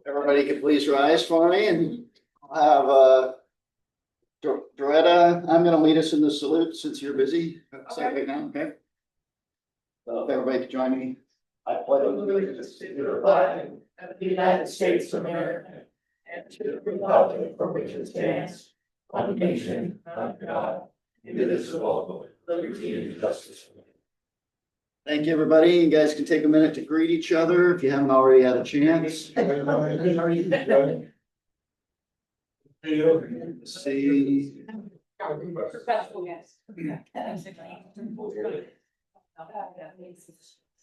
Everybody could please rise for me, and I'll have Doretta, I'm gonna lead us in the salute since you're busy. Right now, okay? So if everybody could join me. I pledge allegiance to the flag of the United States of America and to the republic for which it stands, one nation, under God, indivisible, with liberty and justice. Thank you, everybody. You guys can take a minute to greet each other if you haven't already had a chance. See.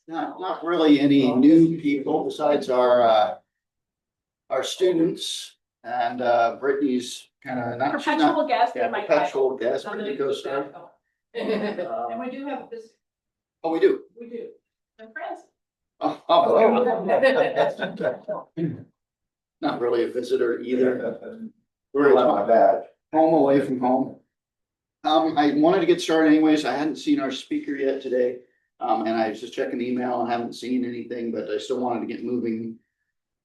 Not really any new people besides our students, and Brittany's kind of not perpetual guest. Yeah, perpetual guest. Brittany goes there. And we do have this. Oh, we do. We do. They're friends. Oh, not really a visitor either. We're my bad. Home away from home. I wanted to get started anyways. I hadn't seen our speaker yet today. And I was just checking the email and haven't seen anything, but I still wanted to get moving.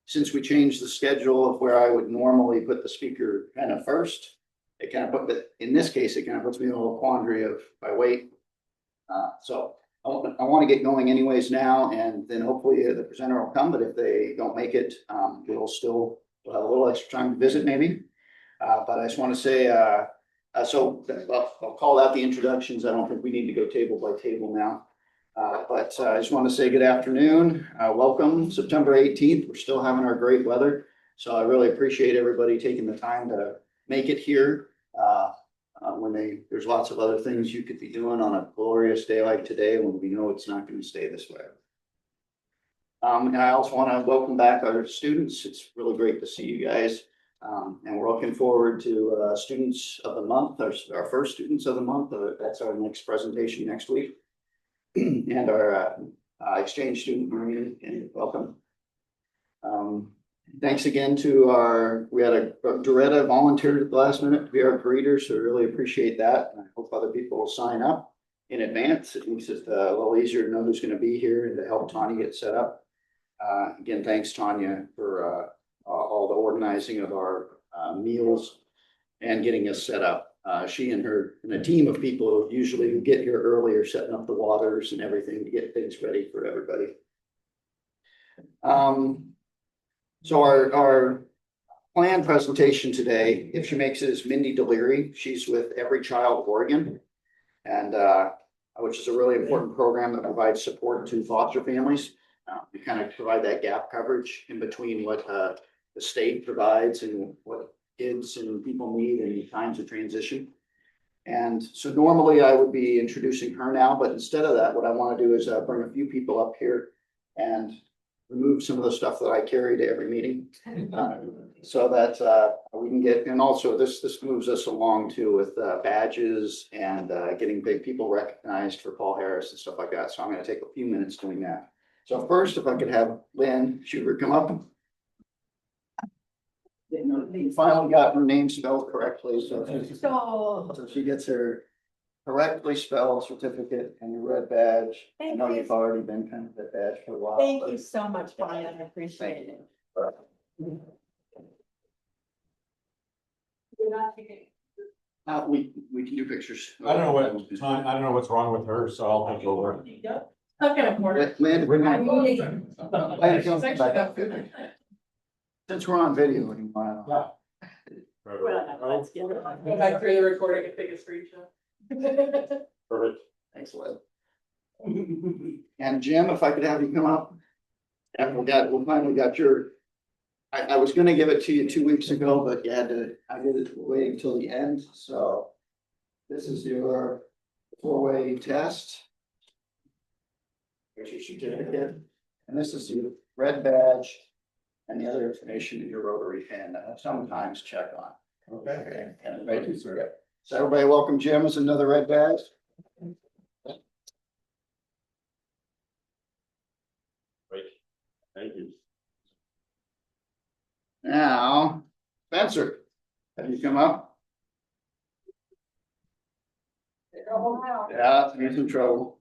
Since we changed the schedule of where I would normally put the speaker kind of first, it kind of put, but in this case, it kind of puts me in a little quandary of if I wait. So I want to get going anyways now, and then hopefully the presenter will come, but if they don't make it, we'll have a little extra time to visit maybe. But I just want to say, so I'll call out the introductions. I don't think we need to go table by table now. But I just want to say good afternoon. Welcome, September 18th. We're still having our great weather. So I really appreciate everybody taking the time to make it here. When there's lots of other things you could be doing on a glorious day like today, when we know it's not going to stay this way. And I also want to welcome back our students. It's really great to see you guys. And we're looking forward to Students of the Month, our first Students of the Month. That's our next presentation next week. And our exchange student, Maureen, and welcome. Thanks again to we had a Doretta volunteered at the last minute to be our greeter, so really appreciate that. And I hope other people will sign up in advance. At least it's a little easier to know who's going to be here and to help Tanya get set up. Again, thanks Tanya for all the organizing of our meals and getting us set up. She and a team of people usually who get here earlier, setting up the waters and everything to get things ready for everybody. So our planned presentation today, if she makes it, is Mindy Deliri. She's with Every Child Oregon, and which is a really important program that provides support to foster families. We kind of provide that gap coverage in between what the state provides and what kids and people need in times of transition. And so normally I would be introducing her now, but instead of that, what I want to do is bring a few people up here and remove some of the stuff that I carry to every meeting, so that we can get, and also this moves us along too with badges and getting big people recognized for Paul Harris and stuff like that. So I'm going to take a few minutes doing that. So first, if I could have Lynn Schubert come up. You finally got her name spelled correctly, so she gets her correctly spelled certificate and your red badge. I know you've already been kind of that badge for a while. Thank you so much, Brian. I appreciate it. We can do pictures. I don't know what's wrong with her, so I'll take over. Since we're on video, what do you want? Go back through the recording and take a screenshot. Perfect. Thanks, Lynn. And Jim, if I could have you come up. And we finally got your, I was gonna give it to you 2 weeks ago, but I did it waiting until the end, so. This is your 4-way test. Here's your certificate, and this is your red badge. And the other information in your Rotary can sometimes check on. Okay. So everybody welcome Jim as another red badge. Great. Thank you. Now, Spencer, have you come up? Yeah, he's in trouble.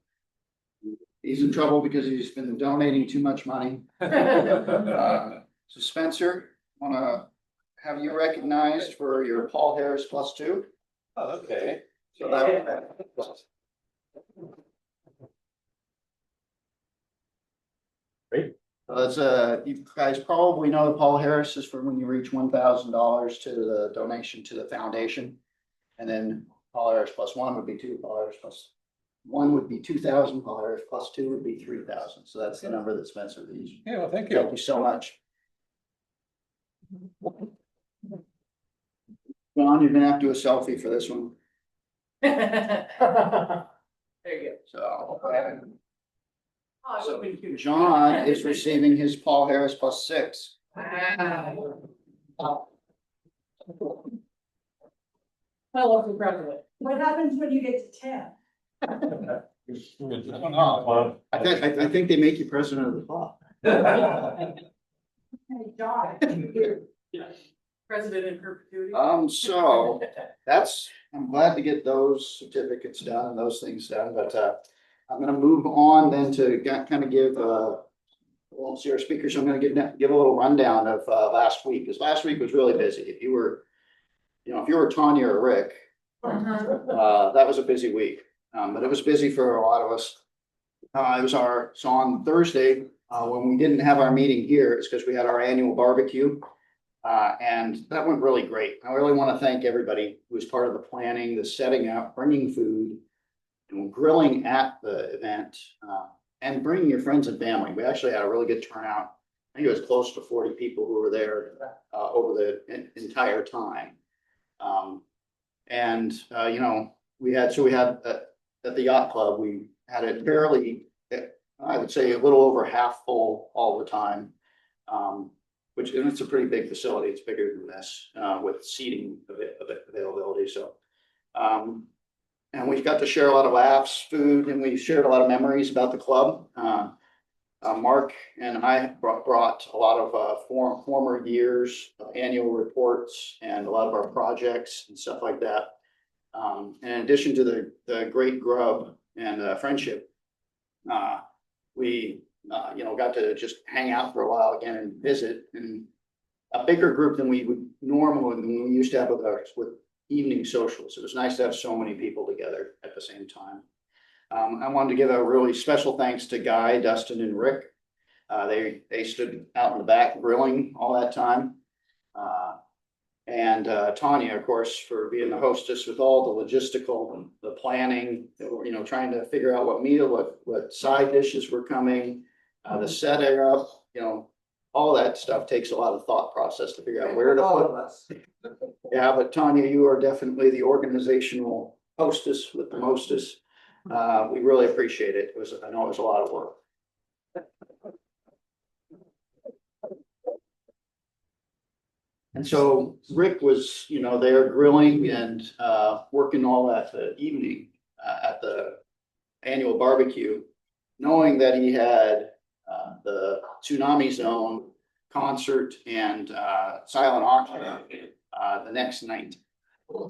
He's in trouble because he's been donating too much money. So Spencer, wanna have you recognized for your Paul Harris +2. Oh, okay. So that. Great. That's you guys probably know Paul Harris is for when you reach $1,000 to the donation to the foundation. And then Paul Harris +1 would be two, Paul Harris +1 would be 2,000, Paul Harris +2 would be 3,000. So that's the number that Spencer used. Yeah, well, thank Thank you. you so much. John, you're gonna have to do a selfie for this one, There you so. go. So John is receiving his Paul Harris +6. Wow. I love the president. What happens when you get to 10? I think they make you president of the club. Hey, John. President in perpetuity. So I'm glad to get those certificates done and those things done, but I'm gonna move on then to kind of give well, see our speakers, I'm gonna give a little rundown of last week, because last week was really busy. If you were Tanya or Rick, that was a busy week, but it was busy for a lot of us. So on Thursday, when we didn't have our meeting here, it's because we had our annual barbecue. And that went really great. I really want to thank everybody who was part of the planning, the setting up, bringing food, and grilling at the event, and bringing your friends and family. We actually had a really good turnout. I think it was close to 40 people who were there over the entire time. We had at the yacht club, we had it fairly, I would say, a little over half full all the time. Which, and it's a pretty big facility. It's bigger than this, with seating availability. So, and we got to share a lot of laughs, food, and we shared a lot of memories about the club. Mark and I brought a lot of former years of annual reports and a lot of our projects and stuff like that. In addition to the great grub and friendship, we got to just hang out for a while again and visit, and a bigger group than we would normally, than we used to have with evening socials. It was nice to have so many people together at the same time. I wanted to give a really special thanks to Guy, Dustin, and Rick. They stood out in the back grilling all that time. And Tanya, of course, for being the hostess with all the logistical and the planning, trying to figure out what meal, what side dishes were coming, the setting up, all that stuff takes a lot of thought process to figure out where to All put. of us. Yeah, but Tanya, you are definitely the organizational hostess with the mostest. We really appreciate it. I know it was a lot of work. And so Rick was, there grilling and working all that evening at the annual barbecue, knowing that he had the Tsunami Zone concert and silent auction the next night.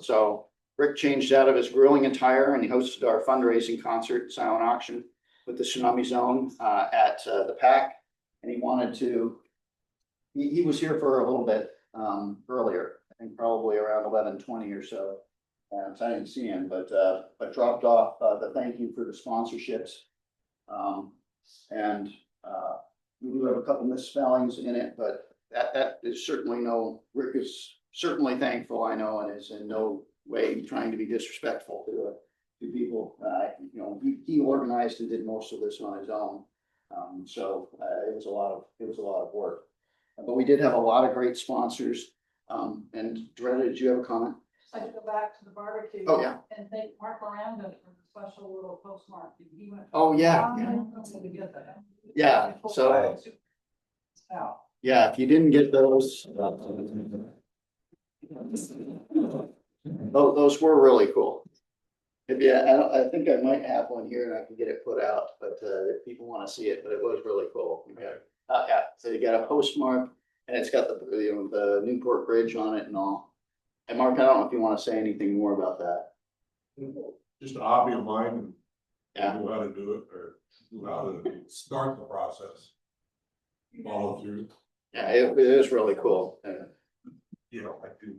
So Rick changed out of his grilling attire and he hosted our fundraising concert, silent auction, with the Tsunami Zone at the PAC. And he was here for a little bit earlier, I think probably around 11:20 or so. So I didn't see him, but dropped off the thank you for the sponsorships. We do have a couple misspellings in it, but that is certainly Rick is certainly thankful, I know, and is in no way trying to be disrespectful to people. He organized and did most of this on his own. It was a lot of work. But we did have a lot of great sponsors. And Doretta, did you have a comment? I could go back to the barbecue. Oh, yeah. And thank Mark Miranda for the special little postmark. He went. Oh, yeah. To get that. Yeah, so, yeah, if you didn't get those, those were really cool. I think I might have one here and I can get it put out, but if people want to see it, but it was really cool. Yeah, so you got a postmark and it's got the Newport Bridge on it and all. And Mark, I don't know if you want to say anything more about that. Just a hobby of mine and Yeah. know how to do it or know how to start the process. Follow through. Yeah, it is really cool. You know, I do,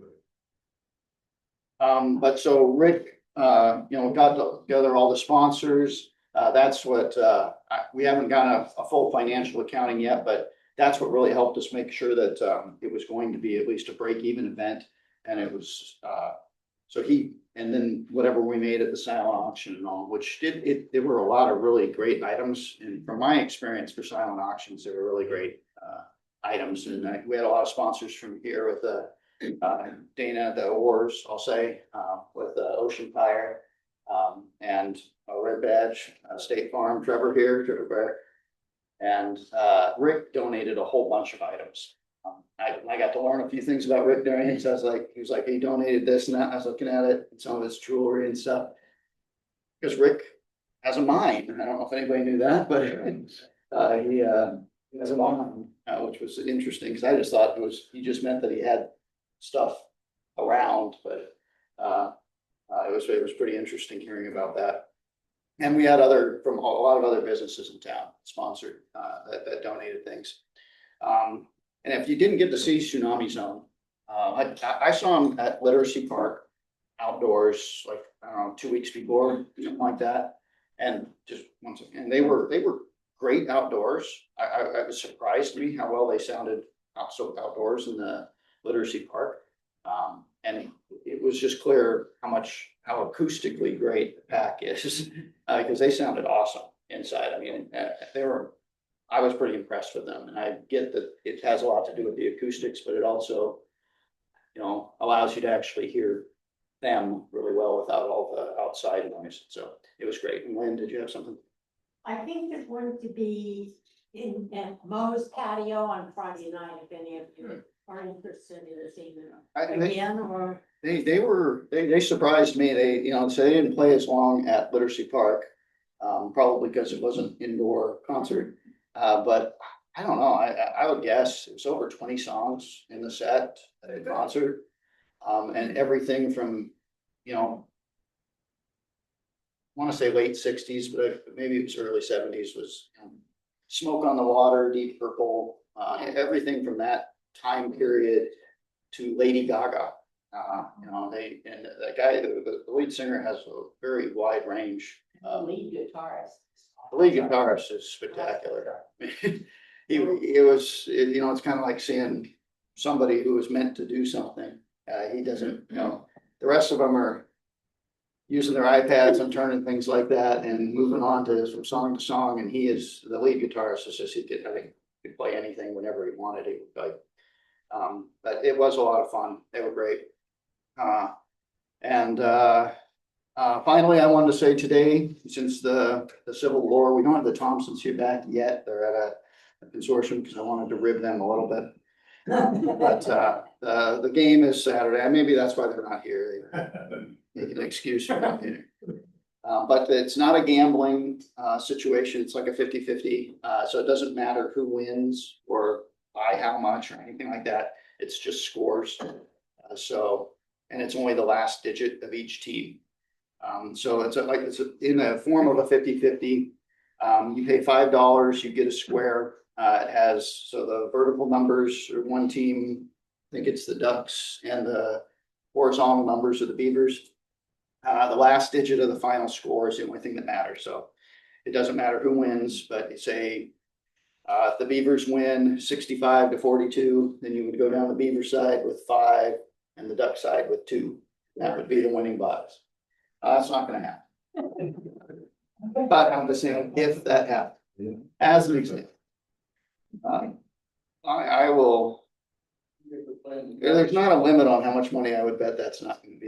But so Rick, got together all the sponsors. That's what, we haven't gotten a full financial accounting yet, but that's what really helped us make sure that, it was going to be at least a break-even event. And it was, and then whatever we made at the silent auction and all, there were a lot of really great items. And from my experience for silent auctions, they were really great, items. And we had a lot of sponsors from here with Dana, the Oars, I'll say, with Ocean Tire, and Red Badge, State Farm, Trevor Bear. And Rick donated a whole bunch of items. I got to learn a few things about Rick during it. So he was like, he donated this and that. I was looking at it, and some of his jewelry and stuff. Because Rick has a mine. I don't know if anybody knew that, but he has a mine, which was interesting because I just thought he just meant that he had stuff around, but it was pretty interesting hearing about that. And we had from a lot of other businesses in town sponsored that donated things. And if you didn't get to see Tsunami Zone, I saw him at Literacy Park outdoors, like, I don't know, 2 weeks before, something like that. And just once again, they were great outdoors. It was surprised me how well they sounded outdoors in the Literacy Park. And it was just clear how acoustically great the pack is, because they sounded awesome inside. I mean, I was pretty impressed with them, and I get that it has a lot to do with the acoustics, but it also, allows you to actually hear them really well without all the outside noise. So it was great. And Lynn, did you have something? I think there's going to be in Mo's patio on Friday night, if any of you are interested in seeing them again, or. They surprised me. So they didn't play as long at Literacy Park, probably because it wasn't indoor concert. But I don't know. I would guess it was over 20 songs in the set at the concert, and everything from, I want to say late 60s, but maybe it was early 70s. Was Smoke on the Water, Deep Purple, everything from that time period to Lady Gaga. The lead singer has a very wide range. Lead guitarist. The lead guitarist is spectacular. It's kind of like seeing somebody who was meant to do something. He doesn't, the rest of them are using their iPads and turning things like that and moving on from song to song. And he is the lead guitarist. He could play anything whenever he wanted. But it was a lot of fun. They were great. Finally, I wanted to say today, since the Civil War, we don't have the Thompsons here back yet. They're at a consortium because I wanted to rib them a little bit. But the game is Saturday. Maybe that's why they're not here. They make an excuse for not being here. But it's not a gambling situation. It's like a 50-50. So it doesn't matter who wins or by how much or anything like that. It's just scores. And it's only the last digit of each team. So it's in the form of a 50-50. You pay $5, you get a square. So the vertical numbers are one team. I think it's the Ducks, and the horizontal numbers are the Beavers. The last digit of the final score is the only thing that matters. So it doesn't matter who wins, but say if the Beavers win 65-42, then you would go down the Beaver side with 5 and the Duck side with 2. That would be the winning box. That's not going to happen. But I'm just saying, if that happened, as an example, I will. There's not a limit on how much money I would bet that's not going to be.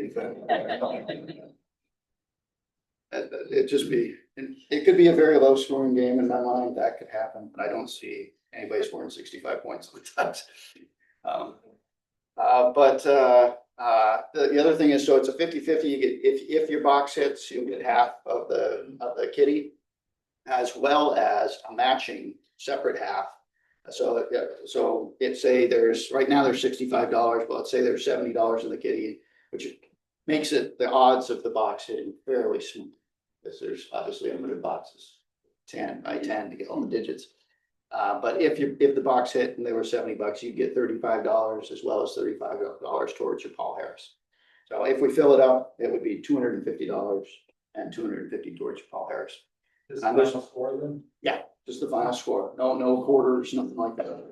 It could be a very low scoring game in my mind. That could happen, but I don't see anybody scoring 65 points on the Ducks. The other thing is, so it's a 50-50. You get, if your box hits, you'll get half of the kitty, as well as a matching separate half. So right now there's $65, but let's say there's $70 in the kitty, which makes it the odds of the box hitting fairly smooth, because there's obviously 100 boxes, 10 by 10 to get all the digits. But if the box hit and they were $70, you'd get $35 as well as $35 towards your Paul Harris. So if we fill it up, it would be $250 and $250 towards your Paul Harris. This final score then? Yeah, just the final score. No quarters, nothing like that.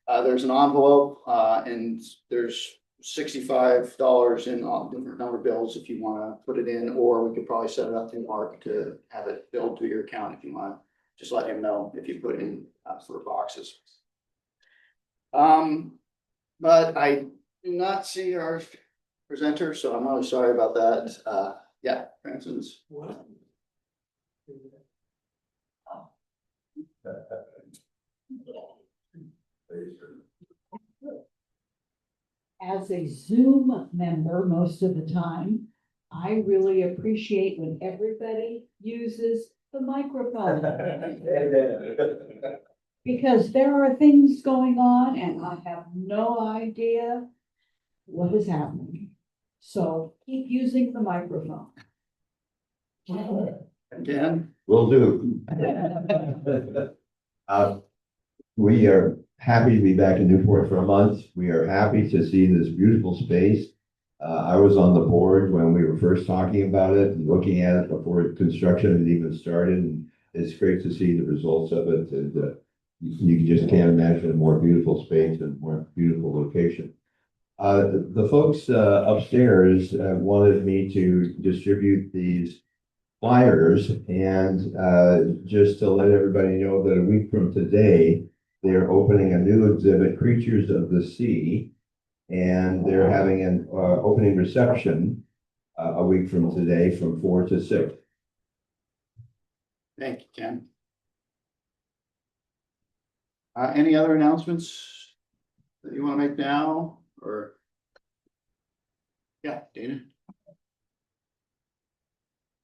There's an envelope, and there's $65 in different number bills if you want to put it in, or we could probably set it up to Mark to have it billed to your account if you want. Just let him know if you put in for boxes. But I do not see our presenter, so I'm really sorry about that. Yeah, Francis. What? As a Zoom member, most of the time, I really appreciate when everybody uses the microphone. Because there are things going on and I have no idea what is happening. So keep using the microphone. Again, Will do. We are happy to be back in Newport for a month. We are happy to see this beautiful space. I was on the board when we were first talking about it and looking at it before construction had even started. And it's great to see the results of it. And you just can't imagine a more beautiful space and more beautiful location. The folks upstairs wanted me to distribute these flyers, and just to let everybody know that a week from today, they're opening a new exhibit, Creatures of the Sea, and they're having an opening reception a week from today from 4 to 6. thank you, Ken. Any other announcements that you want to make now, or? Yeah, Dana.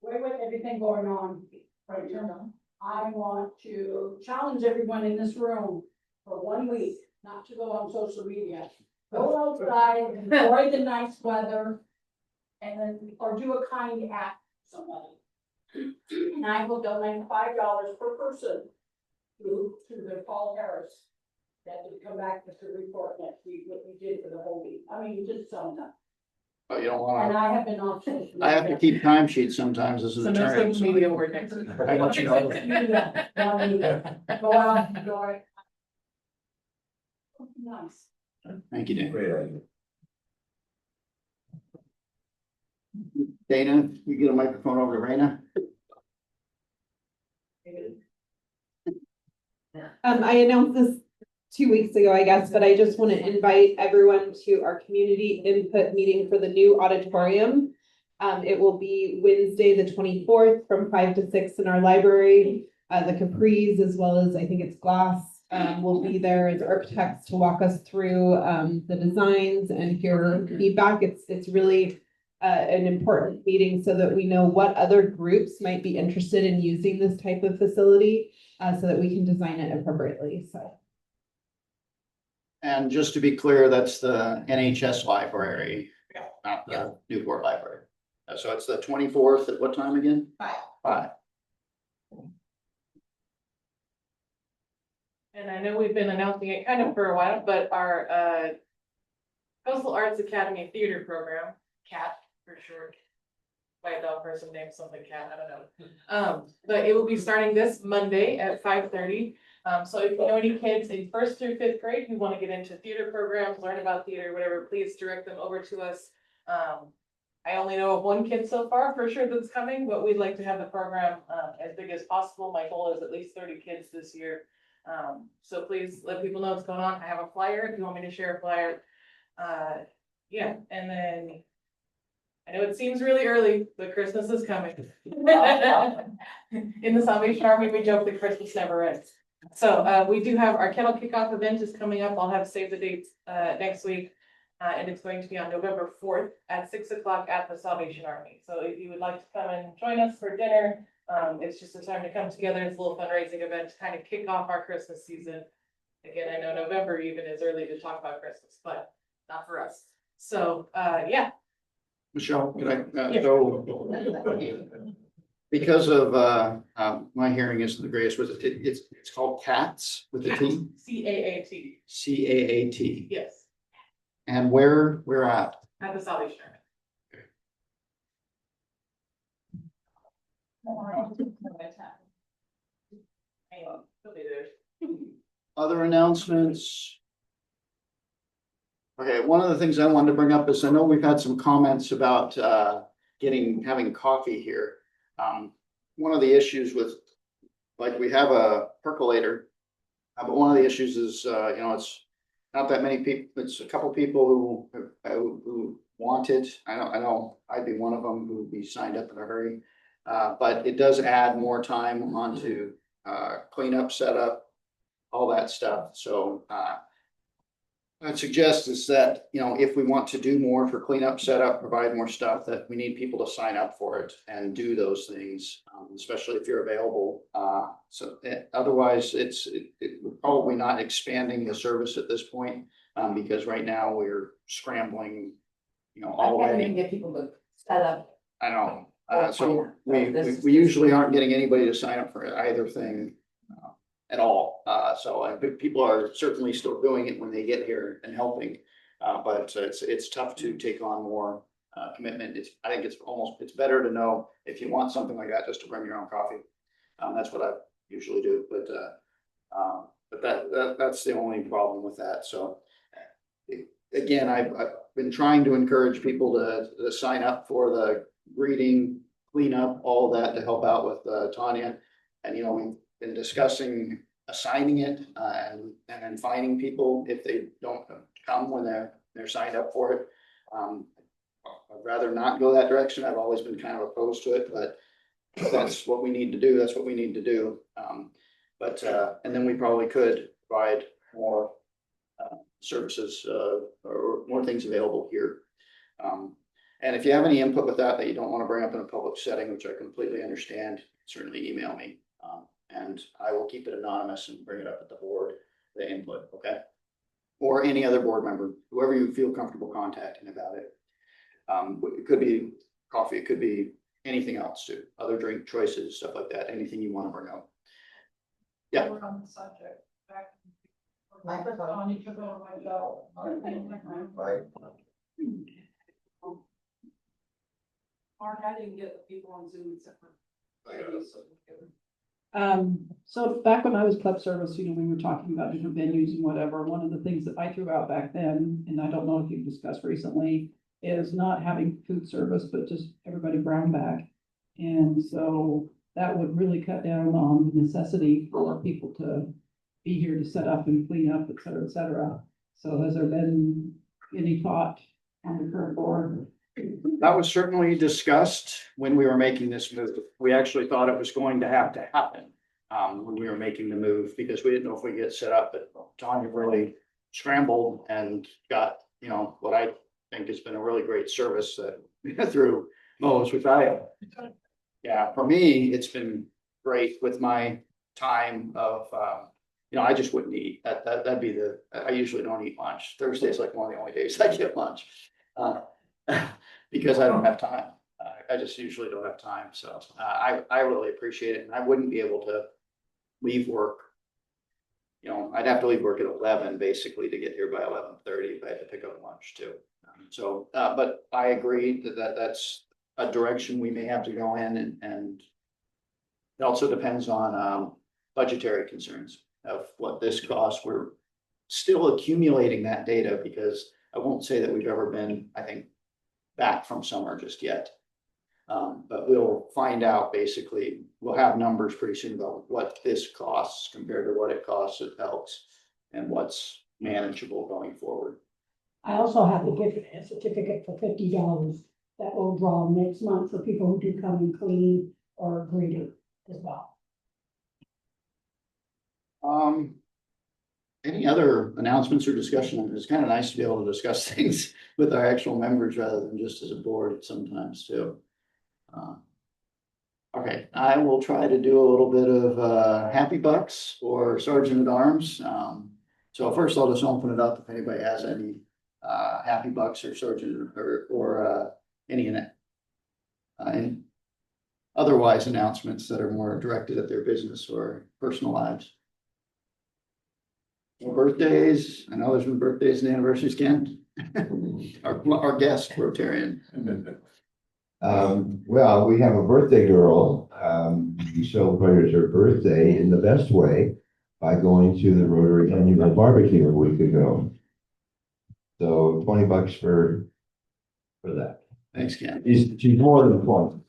With everything going on right now, I want to challenge everyone in this room for 1 week, not to go on social media. Go outside, enjoy the nice weather, and then, or do a kind act for somebody. And I will donate $5 per person to the Paul Harris. That would come back with the report next week, what we did for the whole week. I mean, just sum it up. Oh, you don't And want to, I have been on social media. I have to keep timesheets sometimes as an So no attorney. social media word next week. I let you know. Go out, enjoy. Nice. Thank you, Dana. Great idea. Dana, you get a microphone over to Raina. I announced this 2 weeks ago, I guess, but I just want to invite everyone to our community input meeting for the new auditorium. It will be Wednesday, the 24th from 5 to 6 in our library. The Capris, as well as I think it's Glass, will be there as architects to walk us through the designs and hear feedback. It's really an important meeting so that we know what other groups might be interested in using this type of facility, so that we can design it appropriately. So. And just to be clear, that's the NHS library, not the Newport library. So it's the 24th at what time again? 5. And I know we've been announcing it kind of for a while, but our Coastal Arts Academy Theater Program, CAT for short. White dog person named something cat, I don't know. But it will be starting this Monday at 5:30. So if you know any kids in 1st through 5th grade who want to get into theater programs, learn about theater, whatever, please direct them over to us. I only know of 1 kid so far for sure that's coming, but we'd like to have the program as big as possible. My goal is at least 30 kids this year. So please let people know what's going on. I have a flyer if you want me to share a flyer. Yeah, and then I know it seems really early, but Christmas is coming. In the Salvation Army, we joke that Christmas never ends. So we do have our kettle kickoff event is coming up. I'll have save the dates next week. And it's going to be on November 4th at 6 o'clock at the Salvation Army. So if you would like to come and join us for dinner, it's just a time to come together. It's a little fundraising event to kind of kick off our Christmas season. Again, I know November even is early to talk about Christmas, but not for us. So yeah. Michelle, can I Yeah. go? because of, my hearing isn't the greatest, was it's called CATS with the T, CAAT, CAAT. yes, And where at? at the Salvation Army. He'll be there. Other announcements? Okay, one of the things I wanted to bring up is I know we've had some comments about having coffee here. One of the issues with, like, we have a percolator, but one of the issues is, it's not that many people, it's a couple people who want it. I know I'd be one of them who would be signed up in a hurry. But it does add more time onto cleanup, setup, all that stuff. So I'd suggest is that, if we want to do more for cleanup, setup, provide more stuff, that we need people to sign up for it and do those things, especially if you're available. Otherwise, we're probably not expanding the service at this point, because right now we're scrambling, already. Get people to set up. I know, so we usually aren't getting anybody to sign up for either thing at all. So I think people are certainly still doing it when they get here and helping. But it's tough to take on more commitment. I think it's better to know if you want something like that, just to bring your own coffee. That's what I usually do, but that's the only problem with that. So again, I've been trying to encourage people to sign up for the greeting, cleanup, all of that to help out with Tanya. And, we've been discussing assigning it and then fining people if they don't come when they're signed up for it. I'd rather not go that direction. I've always been kind of opposed to it, but if that's what we need to do. That's what we need to do. And then we probably could provide more services or more things available here. And if you have any input with that you don't want to bring up in a public setting, which I completely understand, certainly email me. And I will keep it anonymous and bring it up at the board, the input, okay? Or any other board member, whoever you feel comfortable contacting about it. It could be coffee, it could be anything else too, other drink choices, stuff like that, anything you want to bring up. Yeah. We're on the subject. Microphone. On each of them, myself. Right. Mark, I didn't get the people on Zoom except for. So back when I was club service, we were talking about different venues and whatever. One of the things that I threw out back then, and I don't know if you've discussed recently, is not having food service, but just everybody brown bag. And so that would really cut down on the necessity for people to be here to set up and clean up, et cetera, et cetera. So has there been any thought on the current board? That was certainly discussed when we were making this move. We actually thought it was going to have to happen when we were making the move, because we didn't know if we get set up. But Tanya really scrambled and got, what I think has been a really great service through Mo's, which for me, it's been great with my time of, I just wouldn't eat. That'd be I usually don't eat lunch. Thursday is like one of the only days I get lunch. Because I don't have time. I just usually don't have time. So I really appreciate it. And I wouldn't be able to leave work. I'd have to leave work at 11 basically to get here by 11:30 if I had to pick up lunch too. But I agree that's a direction we may have to go in, and it also depends on budgetary concerns of what this costs. We're still accumulating that data, because I won't say that we've ever been, I think, back from summer just yet. But we'll find out, basically, we'll have numbers pretty soon about what this costs compared to what it costs at Elks and what's manageable going forward. I also have a gift certificate for $50 that will draw next month for people who do come and clean or greeter as well. Any other announcements or discussion? It's kind of nice to be able to discuss things with our actual members rather than just as a board sometimes too. Okay, I will try to do a little bit of happy bucks or Sergeant at Arms. So first I'll just open it up if anybody has any happy bucks or Sergeant or any in it. otherwise announcements that are more directed at their business or personal lives. Well, birthdays, I know there's been birthdays and anniversaries, Ken. Our guest Rotarian. Well, we have a birthday girl. We celebrated her birthday in the best way by going to the Rotary annual barbecue a week ago. So $20 for that. Thanks, Ken. She's more than 20.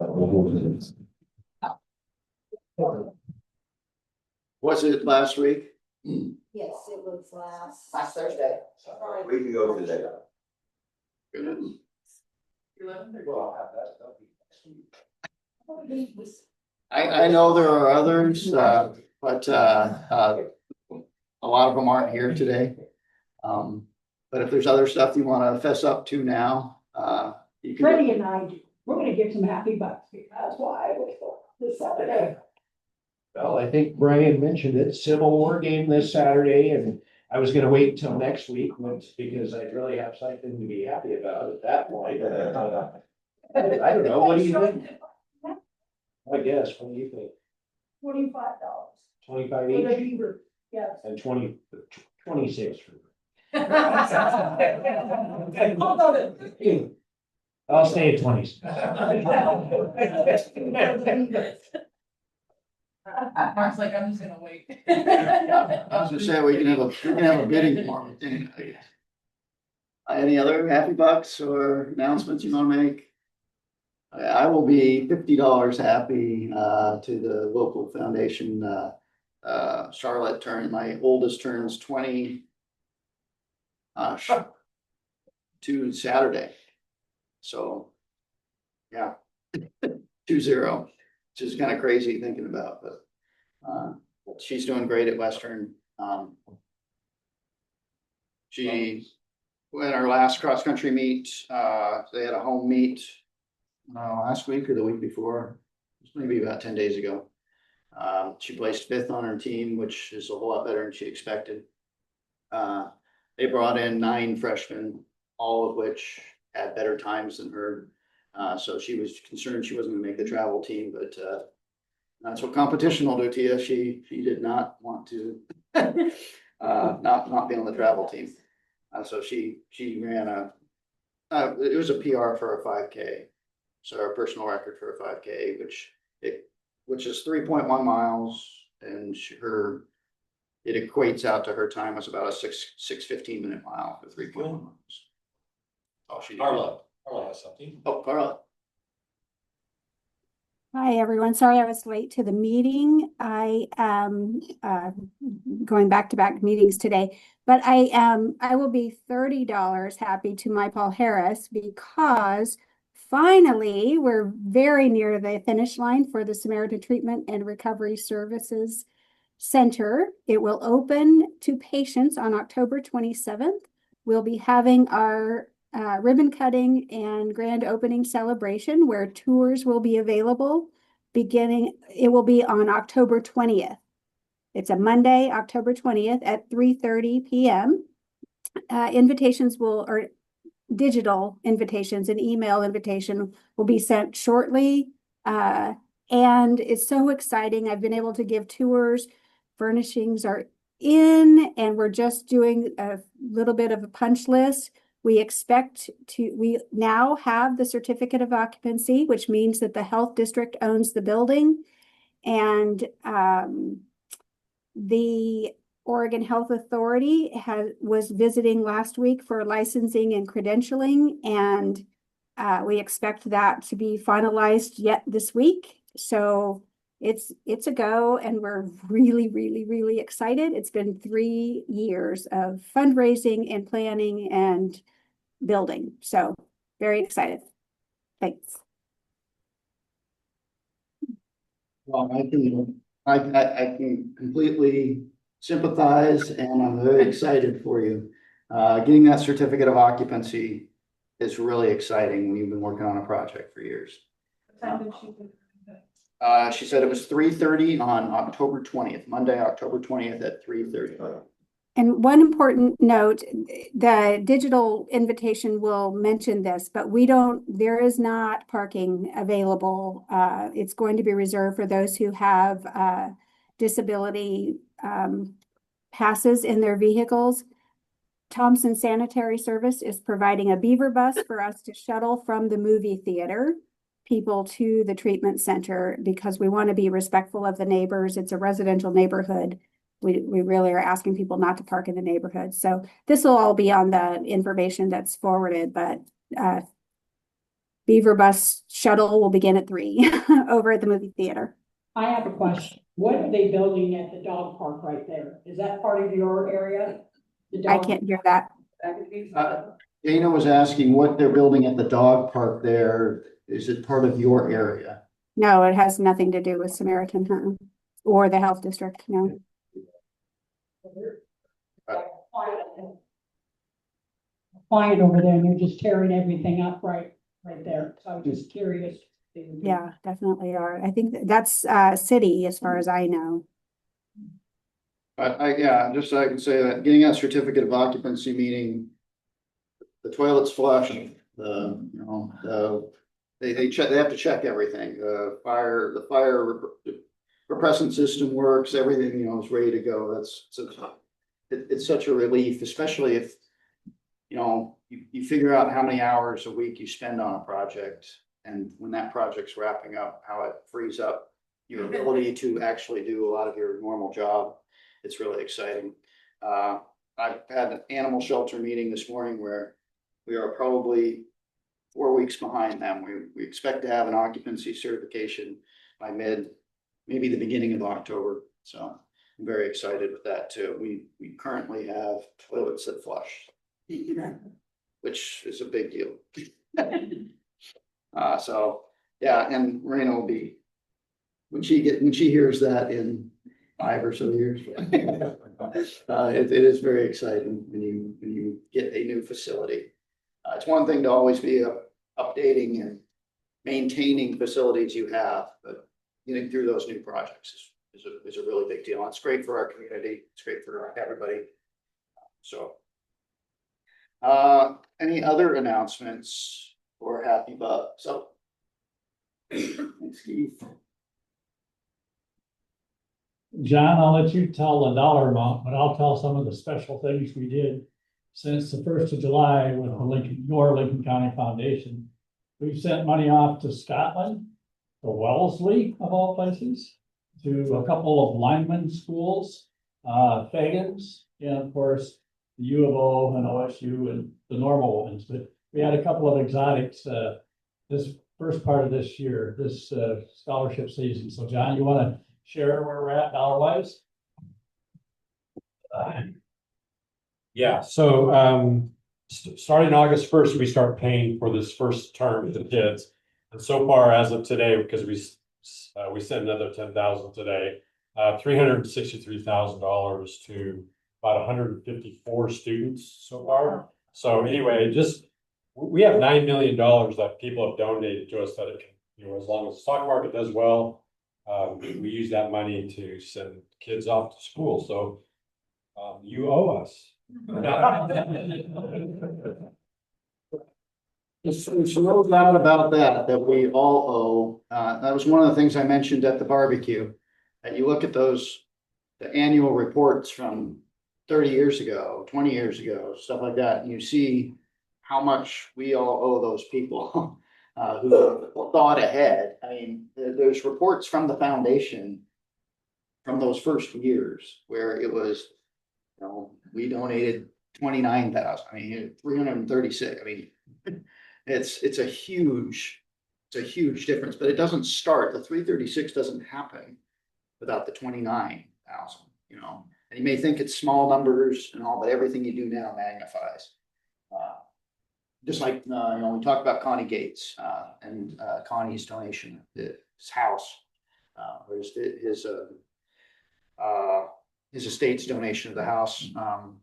Was it last week? Yes, it was Last Thursday. We can go today. Good. I know there are others, but a lot of them aren't here today. But if there's other stuff you want to fess up to now, you can. Freddie and I, we're gonna give some happy bucks, that's why I was this Saturday. Well, I think Brian mentioned it, Civil War game this Saturday, and I was gonna wait until next week, because I'd really have something to be happy about at that point. I don't know, what do you think? I guess, what do you think? $25. 25 For the each beaver, yes. and 26 for. I'll stay at 20. Mark's like, I'm just gonna wait. I was gonna say, we can have a bidding war. Any other happy bucks or announcements you want to make? I will be $50 happy to the local foundation. Charlotte my oldest turns 20 to Saturday. So yeah, 20, which is kind of crazy thinking about, but she's doing great at Western. She, in our last cross country meet, they had a home meet last week or the week before, maybe about 10 days ago. She placed 5th on her team, which is a whole lot better than she expected. They brought in 9 freshmen, all of which had better times than her. So she was concerned she wasn't gonna make the travel team, but that's what competition will do to you. She did not want to not be on the travel team. So she ran it was a PR for a 5K. So our personal record for a 5K, which is 3.1 miles, and it equates out to her time was about a 6:15 mile for 3.1 miles. Oh, Carla has something. Oh, Carla. Hi, everyone. Sorry I was late to the meeting. I am going back-to-back meetings today, but I will be $30 happy to my Paul Harris because finally we're very near the finish line for the Samaritan Treatment and Recovery Services Center. It will open to patients on October 27th. We'll be having our ribbon cutting and grand opening celebration where tours will be available it will be on October 20th. It's a Monday, October 20th at 3:30 p.m. Digital invitations and email invitation will be sent shortly. And it's so exciting. I've been able to give tours. Furnishings are in, and we're just doing a little bit of a punch list. We now have the certificate of occupancy, which means that the health district owns the building. And the Oregon Health Authority was visiting last week for licensing and credentialing, and we expect that to be finalized yet this week. So it's a go, and we're really, really, really excited. It's been 3 years of fundraising and planning and building. So very excited. Thanks. Well, I can completely sympathize, and I'm very excited for you. Getting that certificate of occupancy is really exciting when you've been working on a project for years. She said it was 3:30 on October 20th, Monday, October 20th at 3:30. And one important note, the digital invitation will mention this, but there is not parking available. It's going to be reserved for those who have disability passes in their vehicles. Thompson Sanitary Service is providing a beaver bus for us to shuttle from the movie theater people to the treatment center because we want to be respectful of the neighbors. It's a residential neighborhood. We really are asking people not to park in the neighborhood. So this will all be on the information that's forwarded, but Beaver Bus shuttle will begin at 3 over at the movie theater. I have a question. What are they building at the dog park right there? Is that part of your area? I can't hear that. Dana was asking what they're building at the dog park there. Is it part of your area? No, it has nothing to do with Samaritan or the health district, no. Quiet over there and you're just tearing everything up right there. So I was just curious. Yeah, definitely are. I think that's city as far as I know. Yeah, just so I can say that getting that certificate of occupancy, meaning the toilet's flush, they check, they have to check everything. The fire repressant system works, everything, is ready to go. It's such a relief, especially if, you figure out how many hours a week you spend on a project. And when that project's wrapping up, how it frees up your ability to actually do a lot of your normal job. It's really exciting. I've had an animal shelter meeting this morning where we are probably 4 weeks behind them. We expect to have an occupancy certification by maybe the beginning of October. So I'm very excited with that too. We currently have toilets that flush, which is a big deal. So yeah, and Marina will be, when she hears that in 5 or so years. It is very exciting when you get a new facility. It's one thing to always be updating and maintaining facilities you have, but getting through those new projects is a really big deal. It's great for our community. It's great for everybody. So, any other announcements or happy bugs? So, thanks, Keith. John, I'll let you tell the dollar amount, but I'll tell some of the special things we did since the 1st of July with the your Lincoln County Foundation. We've sent money off to Scotland, to Wellesley of all places, to a couple of lineman schools, Fagans, and of course, the U of O and OSU and the normal ones. But we had a couple of exotics this first part of this year, this scholarship season. So John, you want to share where we're at dollar-wise? Yeah, so starting August 1st, we start paying for this first term of the kids. And so far as of today, because we sent another 10,000 today, $363,000 to about 154 students so far. So anyway, we have $9 million that people have donated to us that it can, as long as the stock market does well, we use that money to send kids off to school. So you owe us. It's no doubt about that we all owe. That was one of the things I mentioned at the barbecue. That you look at the annual reports from 30 years ago, 20 years ago, stuff like that, and you see how much we all owe those people who thought ahead. I mean, there's reports from the foundation from those first years where it was, we donated 29,000. I mean, 336. I mean, it's a huge difference, but it doesn't start. The 336 doesn't happen without the 29,000. And you may think it's small numbers and all, but everything you do now magnifies. Just like, we talked about Connie Gates and Connie's donation, his house, his estate's donation of the house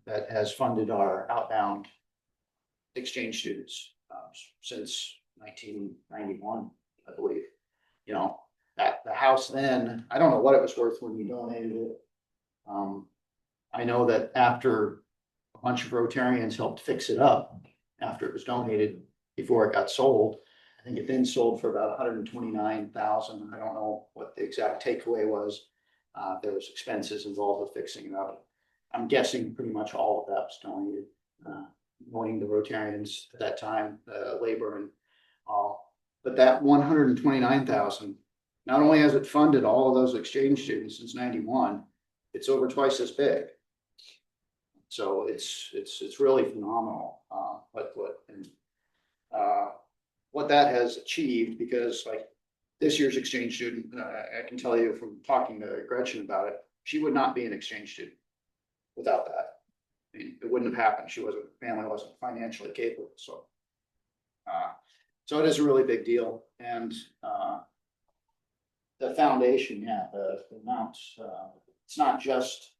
that has funded our outbound exchange students since 1991, I believe. That the house then, I don't know what it was worth when you donated it. I know that after a bunch of Rotarians helped fix it up, after it was donated, before it got sold, I think it then sold for about 129,000. I don't know what the exact takeaway was. There was expenses involved with fixing it up. I'm guessing pretty much all of that was donated, knowing the Rotarians at that time, labor and all. But that 129,000, not only has it funded all of those exchange students since 91, it's over twice as big. So it's really phenomenal, what that has achieved, because like this year's exchange student, I can tell you from talking to Gretchen about it, she would not be an exchange student without that. I mean, it wouldn't have happened. Family wasn't financially capable, so. So it is a really big deal, and the foundation, the amounts, it's not just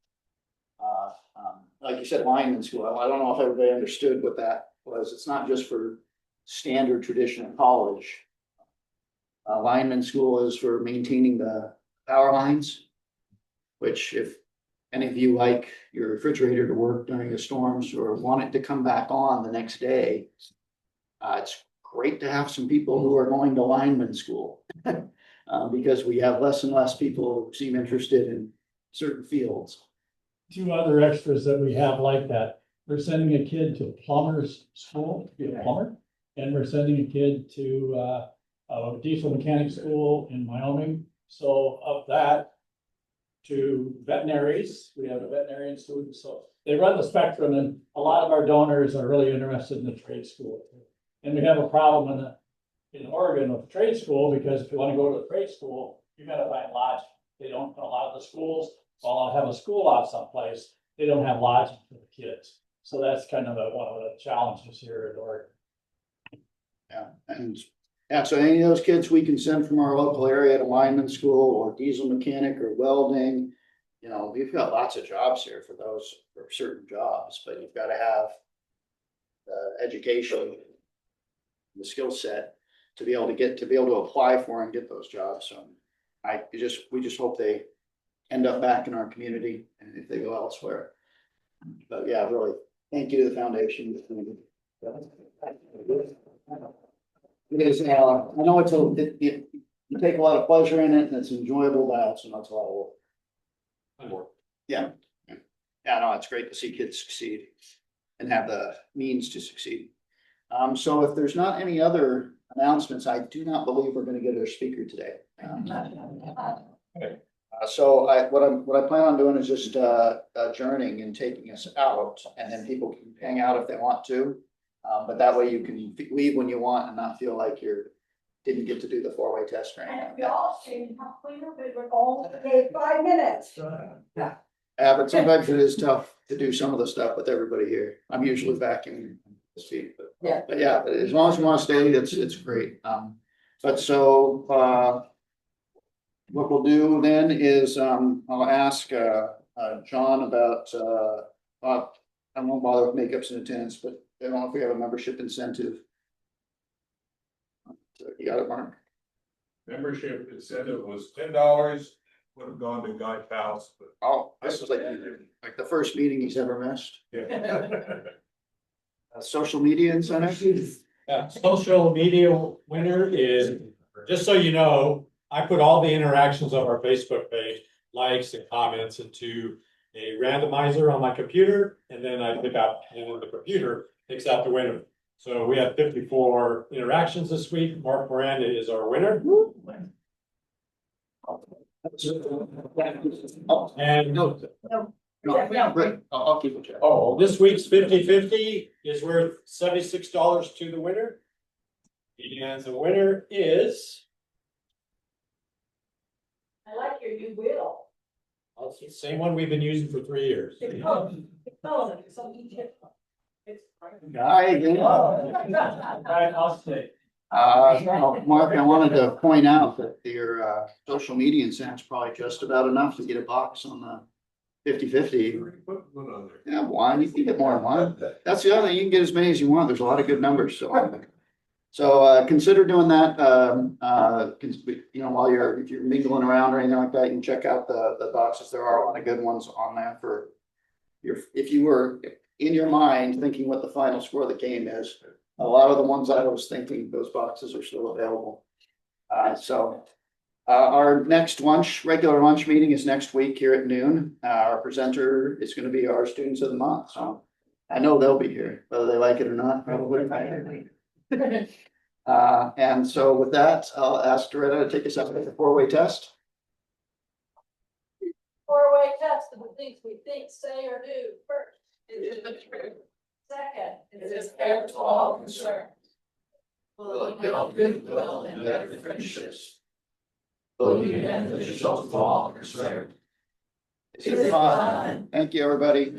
like you said, lineman school. I don't know if everybody understood what that was. It's not just for standard traditional college. Lineman school is for maintaining the power lines, which if any of you like your refrigerator to work during the storms or want it to come back on the next day, it's great to have some people who are going to lineman school because we have less and less people who seem interested in certain fields. Two other extras that we have like that. We're sending a kid to plumber's school to be a plumber. And we're sending a kid to a diesel mechanic school in Wyoming. So of that to veterinaries, we have a veterinarian student. So they run the spectrum, and a lot of our donors are really interested in the trade school. And we have a problem in Oregon with the trade school, because if you want to go to a trade school, you got to find lodging. They don't, a lot of the schools, while I have a school out someplace, they don't have lodging for the kids. So that's kind of one of the challenges here in Oregon. So any of those kids we can send from our local area to lineman school or diesel mechanic or welding, we've got lots of jobs here for certain jobs, but you've got to have the education, the skill set to be able to apply for and get those jobs. So we just hope they end up back in our community, and if they go elsewhere. But yeah, really, thank you to the foundation. It is, I know you take a lot of pleasure in it, and it's enjoyable, but also not a lot of work. Yeah, no, it's great to see kids succeed and have the means to succeed. So if there's not any other announcements, I do not believe we're going to get our speaker today. So what I plan on doing is just adjourning and taking us out, and then people can hang out if they want to. But that way you can leave when you want and not feel like didn't get to do the four-way test or anything. And we all seem to clean up, it would all take 5 minutes. Yeah, but sometimes it is tough to do some of the stuff with everybody here. I'm usually vacuuming this week, but yeah, as long as you want to stay, it's great. But so what we'll do then is I'll ask John about I won't bother with makeups and attendance, but I don't know if we have a membership incentive. So you got it, Mark? Membership incentive was $10, would have gone to Guy Pals, but. Oh, this is like the first meeting he's ever missed. Yeah. Social media incentive? Yeah, social media winner is, just so you know, I put all the interactions of our Facebook page, likes and comments, into a randomizer on my computer, and then I pick out, and the computer picks out the winner. So we have 54 interactions this week. Mark Miranda is our winner. And I'll keep it check. oh, this week's 50-50 is worth $76 to the winner. And the winner is, I like your new wheel. well, it's the same one we've been using for 3 years. It's colored, it's so easy. It's. Right, I'll stay. Mark, I wanted to point out that your social media incentive is probably just about enough to get a box on the 50-50. Yeah, one, you can get more than one. That's the other thing, you can get as many as you want. There's a lot of good numbers, so consider doing that. While if you're mingling around or anything like that, you can check out the boxes. There are a lot of good ones on there for if you were in your mind thinking what the final score of the game is, a lot of the ones I was thinking, those boxes are still available. Our next regular lunch meeting is next week here at noon. Our presenter is gonna be our students of the month, so I know they'll be here, whether they like it or not, probably. And so with that, I'll ask Doretta to take us out with the four-way test. Four-way test of the things we think, say, or do. First, is it the truth? Second, is it fair to all concerned? Will it build goodwill and better friendships? Will it be beneficial to all concerned? Thank you, everybody.